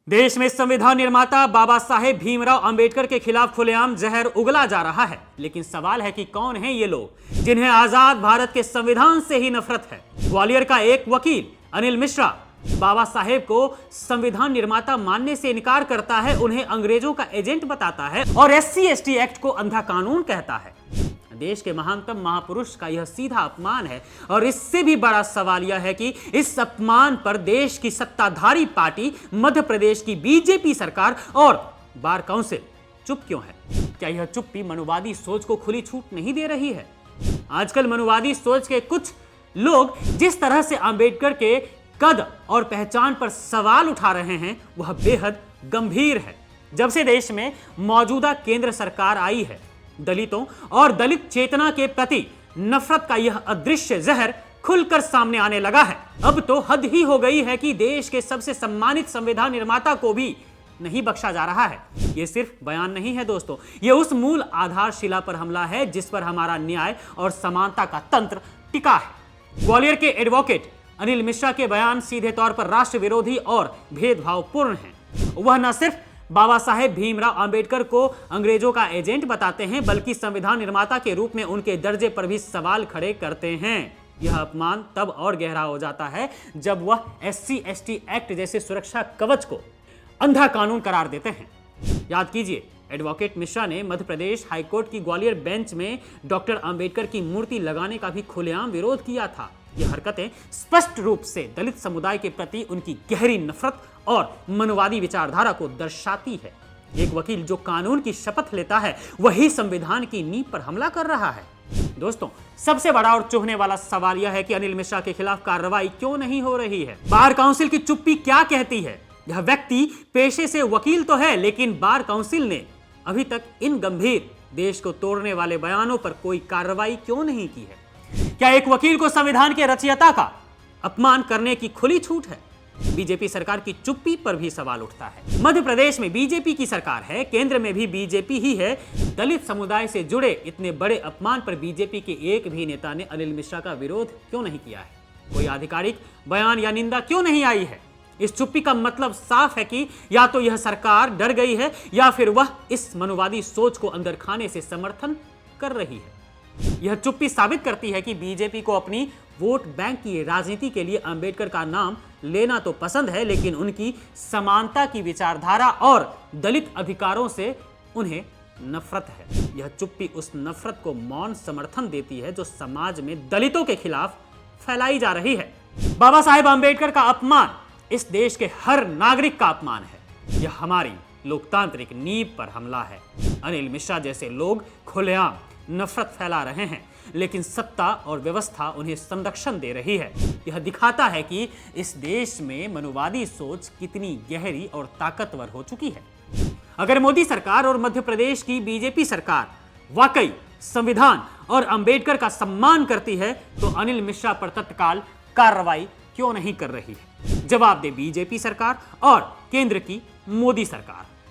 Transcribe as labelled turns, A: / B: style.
A: देश में संविधान निर्माता बाबा साहेब भीमराव अंबेडकर के खिलाफ खुलेआम जहर उगला जा रहा है। लेकिन सवाल है कि कौन है ये लोग जिन्हें आजाद भारत के संविधान से ही नफरत है। ग्वालियर का एक वकील अनिल मिश्रा बाबा साहेब को संविधान निर्माता मानने से इनकार करता है, उन्हें अंग्रेजों का एजेंट बताता है और SC/ST एक्ट को अंधा कानून कहता है। देश के महानतम महापुरुष का यह सीधा अपमान है और इससे भी बड़ा सवाल यह है कि इस अपमान पर देश की सत्ताधारी पार्टी मध्य प्रदेश की बीजेपी सरकार और बार काउंसिल चुप क्यों है? क्या यह चुप्पी मनुवादी सोच को खुली छूट नहीं दे रही है? आजकल मनुवादी सोच के कुछ लोग जिस तरह से अंबेडकर के कद और पहचान पर सवाल उठा रहे हैं वह बेहद गंभीर है। जब से देश में मौजूदा केंद्र सरकार आई है, दलितों और दलित चेतना के प्रति नफरत का यह अदृश्य जहर खुलकर सामने आने लगा है। अब तो हद ही हो गई है कि देश के सबसे सम्मानित संविधान निर्माता को भी नहीं बख्शा जा रहा है। यह सिर्फ बयान नहीं है दोस्तों, यह उस मूल आधारशिला पर हमला है जिस पर हमारा न्याय और समानता का तंत्र टिका है। ग्वालियर के एडवोकेट अनिल मिश्रा के बयान सीधे तौर पर राष्ट्र विरोधी और भेदभावपूर्ण हैं। वह न सिर्फ बाबा साहेब भीमराव अंबेडकर को अंग्रेजों का एजेंट बताते हैं, बल्कि संविधान निर्माता के रूप में उनके दर्जे पर भी सवाल खड़े करते हैं। यह अपमान तब और गहरा हो जाता है जब वह SC/ST एक्ट जैसे सुरक्षा कवच को अंधा कानून करार देते हैं। याद कीजिए, एडवोकेट मिश्रा ने मध्य प्रदेश हाईकोर्ट की ग्वालियर बेंच में डॉक्टर अंबेडकर की मूर्ति लगाने का भी खुलेआम विरोध किया था। यह हरकतें स्पष्ट रूप से दलित समुदाय के प्रति उनकी गहरी नफरत और मनवादी विचारधारा को दर्शाती है। एक वकील जो कानून की शपथ लेता है वही संविधान की नींव पर हमला कर रहा है। दोस्तों, सबसे बड़ा और चुभने वाला सवाल यह है कि अनिल मिश्रा के खिलाफ कार्रवाई क्यों नहीं हो रही है? बार काउंसिल की चुप्पी क्या कहती है? यह व्यक्ति पेशे से वकील तो है, लेकिन बार काउंसिल ने अभी तक इन गंभीर देश को तोड़ने वाले बयानों पर कोई कार्रवाई क्यों नहीं की है? क्या एक वकील को संविधान के रचयिता का अपमान करने की खुली छूट है? बीजेपी सरकार की चुप्पी पर भी सवाल उठता है। मध्य प्रदेश में बीजेपी की सरकार है, केंद्र में भी बीजेपी ही है। दलित समुदाय से जुड़े इतने बड़े अपमान पर बीजेपी के एक भी नेता ने अनिल मिश्रा का विरोध क्यों नहीं किया है? कोई आधिकारिक बयान या निंदा क्यों नहीं आई है? इस चुप्पी का मतलब साफ है कि या तो यह सरकार डर गई है या फिर वह इस मनुवादी सोच को अंदर खाने से समर्थन कर रही है। यह चुप्पी साबित करती है कि बीजेपी को अपनी वोट बैंक की राजनीति के लिए अंबेडकर का नाम लेना तो पसंद है, लेकिन उनकी समानता की विचारधारा और दलित अधिकारों से उन्हें नफरत है। यह चुप्पी उस नफरत को मौन समर्थन देती है जो समाज में दलितों के खिलाफ फैलाई जा रही है। बाबा साहेब अंबेडकर का अपमान इस देश के हर नागरिक का अपमान है। यह हमारी लोकतांत्रिक नींव पर हमला है। अनिल मिश्रा जैसे लोग खुलेआम नफरत फैला रहे हैं, लेकिन सत्ता और व्यवस्था उन्हें संरक्षण दे रही है। यह दिखाता है कि इस देश में मनुवादी सोच कितनी गहरी और ताकतवर हो चुकी है। अगर मोदी सरकार और मध्य प्रदेश की बीजेपी सरकार वाकई संविधान और अंबेडकर का सम्मान करती है तो अनिल मिश्रा पर तत्काल कार्रवाई क्यों नहीं कर रही है? जवाब दे बीजेपी सरकार और केंद्र की मोदी सरकार।